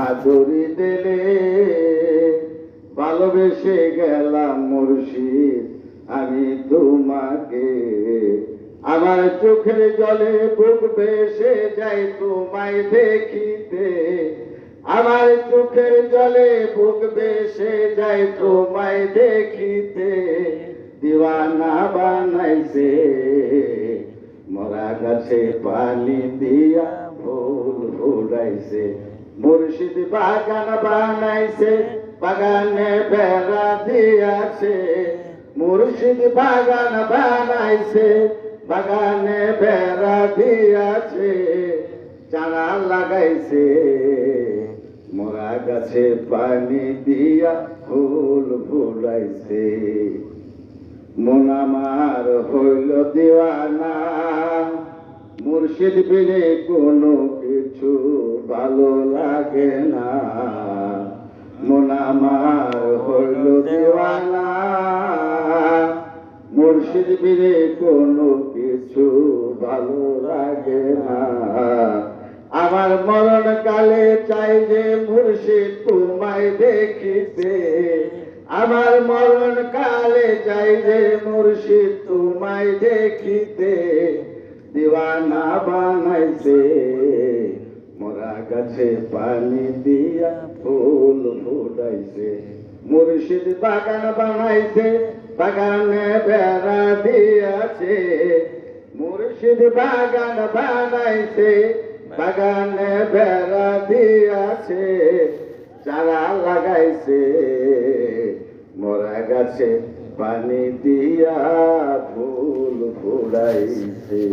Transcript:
আদরি দিলে ভালোবেসে গেলাম মুর্শিদ আমি তোমাকে। আমার চোখের জলে বুক ভেসে যায় তোমায় দেখিতে, আমার চোখের জলে বুক ভেসে যায় তোমায় দেখিতে। দিওয়ানা বানাইছে মরা গাছে পানি দিয়া ফুল ফুলাইছে, মুর্শিদ বাগান বানাইছে বাগানে বেড়া দিয়াছে, মুর্শিদ বাগান বানাইছে বাগানে বেড়া দিয়াছে। চারা লাগাইছে মরা গাছে পানি দিয়া ফুল ফুলাইছে। মন আমার হইল দিওয়ানা, মুর্শিদ বিনে কোনো কিছু ভালো লাগে না। মন আমার হইল দিওয়ানা, মুর্শিদ বিনে কোনো কিছু ভালো লাগে না। আমার মরণ কালে চাই যে মুর্শিদ তোমায় দেখিতে, আমার মরণ কালে চাই যে মুর্শিদ তোমায় দেখিতে। দিওয়ানা বানাইছে মরা গাছে পানি দিয়া ফুল ফুটাইছে, মুর্শিদ বাগান বানাইছে বাগানে বেড়া দিয়াছে, মুর্শিদ বাগান বানাইছে বাগানে বেড়া দিয়াছে। চারা লাগাইছে মরা গাছে পানি দিয়া ফুল ফুলাইছে।